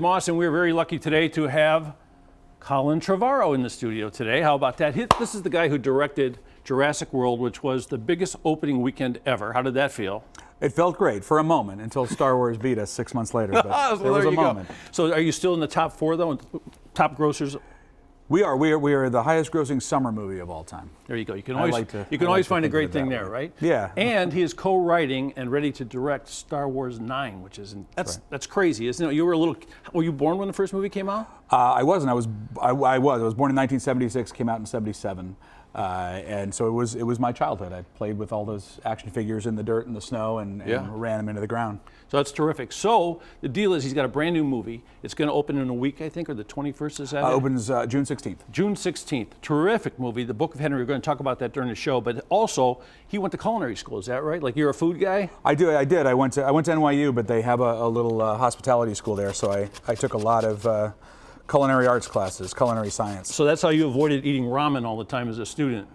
Moss, and we're very lucky today to have Colin Trevorrow in the studio today. How about that? This is the guy who directed Jurassic World, which was the biggest opening weekend ever. How did that feel? It felt great for a moment until Star Wars beat us 6 months later. But well, there was a moment. So are you still in the top four, though, top grossers? We are the highest grossing summer movie of all time. There you go. You can always find a great thing there, right? Yeah. And he is co-writing and ready to direct Star Wars 9, which is that's crazy, isn't it? You were you born when the first movie came out? I wasn't. I was born in 1976. Came out in '77. And so it was my childhood. I played with all those action figures in the dirt and the snow and ran them into the ground. So that's terrific. So the deal is he's got a brand new movie. It's going to open in a week, I think, or the 21st, is that it? Opens June 16th. June 16th. Terrific movie, The Book of Henry. We're going to talk about that during the show. But also, he went to culinary school, is that right? Like, you're a food guy? I did. I went to NYU, but they have a little hospitality school there, so I took a lot of culinary arts classes, culinary science. So that's how you avoided eating ramen all the time as a student.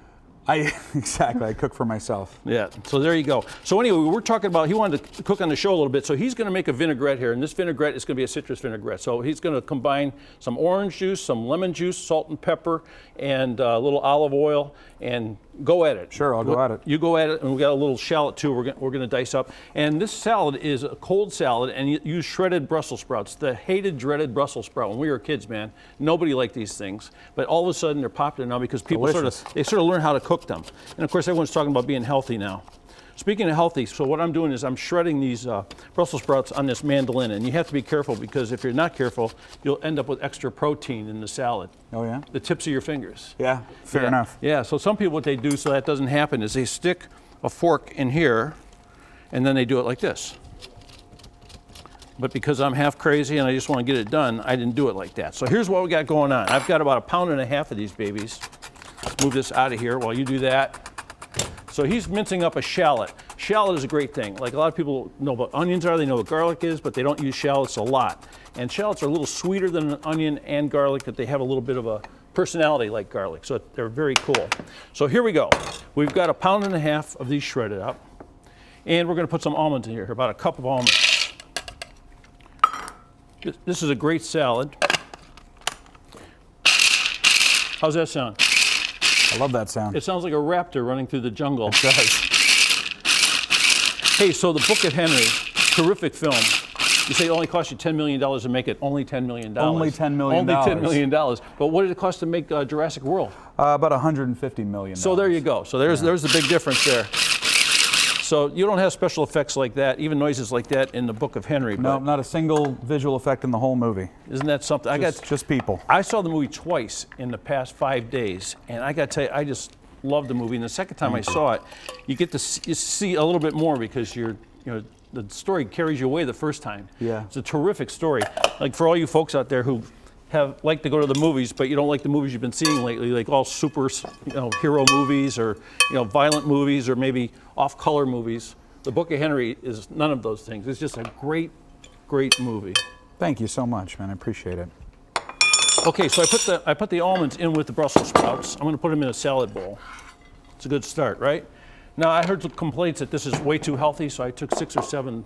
Exactly. I cook for myself. Yeah. So there you go. So anyway, we're talking about, he wanted to cook on the show a little bit, so he's going to make a vinaigrette here, and this vinaigrette is going to be a citrus vinaigrette. So he's going to combine some orange juice, some lemon juice, salt and pepper, and a little olive oil, and go at it. Sure, I'll go at it. You go at it, and we got a little shallot too. We're going to dice up, and this salad is a cold salad, and you use shredded Brussels sprouts, the hated, dreaded Brussels sprout. When we were kids, man, nobody liked these things, but all of a sudden they're popular now because people sort of learn how to cook them. And of course, everyone's talking about being healthy now. Speaking of healthy, so what I'm doing is I'm shredding these Brussels sprouts on this mandolin, and you have to be careful because if you're not careful, you'll end up with extra protein in the salad. Oh yeah? The tips of your fingers. Yeah, fair enough. Yeah, so some people, what they do so that doesn't happen is they stick a fork in here, and then they do it like this. But because I'm half crazy and I just want to get it done, I didn't do it like that. So here's what we got going on. I've got about 1.5 pounds of these babies. Let's move this out of here while you do that. So he's mincing up a shallot. Shallot is a great thing. Like a lot of people know what onions are, they know what garlic is, but they don't use shallots a lot. And shallots are a little sweeter than an onion and garlic, but they have a little bit of a personality like garlic. So they're very cool. So here we go. We've got 1.5 pounds of these shredded up. And we're going to put some almonds in here, about a cup of almonds. This is a great salad. How's that sound? I love that sound. It sounds like a raptor running through the jungle. It does. Hey, so The Book of Henry, terrific film. You say it only cost you $10 million to make it. Only $10 million. Only $10 million. Only $10 million. But what did it cost to make Jurassic World? About $150 million. So there you go. So there's the big difference there. So you don't have special effects like that, even noises like that in The Book of Henry. No, not a single visual effect in the whole movie. Isn't that something? Just people. I saw the movie twice in the past 5 days, and I got to tell you, I just loved the movie. And the second time I saw it, you get to see a little bit more because the story carries you away the first time. Yeah. It's a terrific story. Like for all you folks out there who like to go to the movies, but you don't like the movies you've been seeing lately, like all super, hero movies or, violent movies or maybe off-color movies. The Book of Henry is none of those things. It's just a great, great movie. Thank you so much, man. I appreciate it. Okay, so I put the almonds in with the Brussels sprouts. I'm going to put them in a salad bowl. It's a good start, right? Now, I heard complaints that this is way too healthy, so I took 6 or 7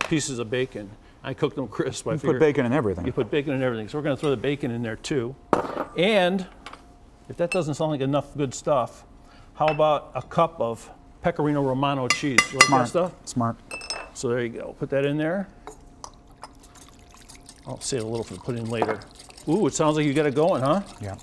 pieces of bacon. I cooked them crisp. You put bacon in everything. You put bacon in everything. So we're going to throw the bacon in there too. And if that doesn't sound like enough good stuff, how about a cup of Pecorino Romano cheese? You like that stuff? Smart. So there you go. Put that in there. I'll save a little for put in later. Ooh, it sounds like you got it going, huh? Yeah.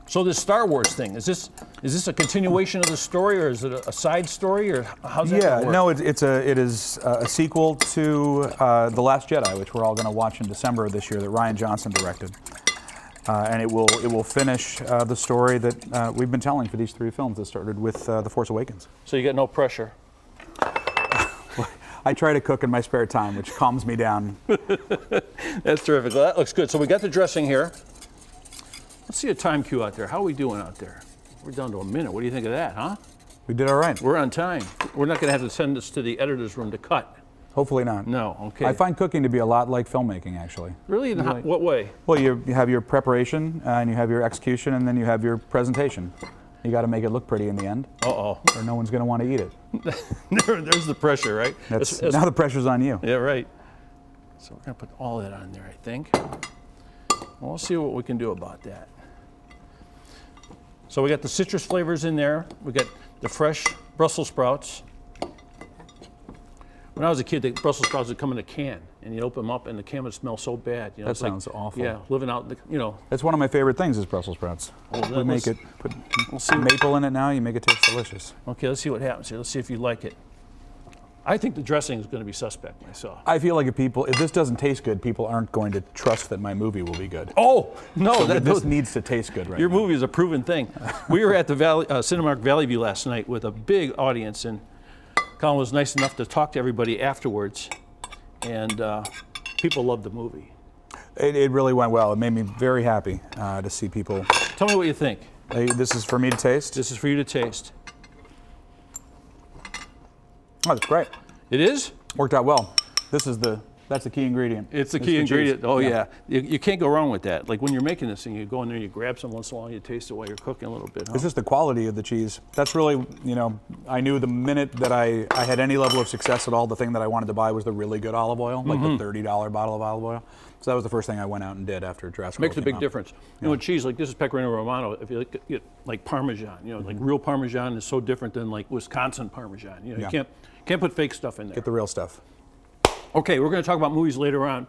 So this Star Wars thing, is this a continuation of the story, or is it a side story, or how's that gonna work? No, it is a sequel to The Last Jedi, which we're all going to watch in December of this year, that Rian Johnson directed, and it will finish the story that we've been telling for these 3 films that started with The Force Awakens. So you got no pressure. I try to cook in my spare time, which calms me down. That's terrific. Well, that looks good. So we got the dressing here. Let's see a time cue out there. How are we doing out there? We're down to a minute. What do you think of that, huh? We did all right. We're on time. We're not going to have to send this to the editor's room to cut. Hopefully not. No, okay. I find cooking to be a lot like filmmaking, actually. Really? In what way? Well, you have your preparation, and you have your execution, and then you have your presentation. You got to make it look pretty in the end, Uh-oh. or no one's going to want to eat it. There's the pressure, right? Now the pressure's on you. Yeah, right. So we're going to put all that on there, I think. Well, we'll see what we can do about that. So we got the citrus flavors in there. We got the fresh Brussels sprouts. When I was a kid, the Brussels sprouts would come in a can, and you'd open them up, and the can would smell so bad. You know, That it's sounds like, awful. Yeah, living out, That's one of my favorite things is Brussels sprouts. We make it, put maple in it now, you make it taste delicious. Okay, let's see what happens here. Let's see if you like it. I think the dressing is going to be suspect myself. I feel like if this doesn't taste good, people aren't going to trust that my movie will be good. Oh, no. So this needs to taste good right Your now. movie is a proven thing. We were at the Cinemark Valley View last night with a big audience, and Colin was nice enough to talk to everybody afterwards, and people loved the movie. It really went well. It made me very happy to see people. Tell me what you think. This is for me to taste? This is for you to taste. Oh, that's great. It is? Worked out well. That's the key ingredient. It's the key ingredient. Oh, yeah. You can't go wrong with that. Like when you're making this thing, you go in there, you grab some once in a while, you taste it while you're cooking a little bit. Huh? It's just the quality of the cheese. That's really, I knew the minute that I had any level of success at all, the thing that I wanted to buy was the really good olive oil, like the $30 bottle of olive oil. So that was the first thing I went out and did after Jurassic World Makes a big difference. You know, with cheese, like this is Pecorino Romano. If you get like Parmesan, like real Parmesan is so different than like Wisconsin Parmesan. You can't put fake stuff in there. Get the real stuff. Okay, we're going to talk about movies later on.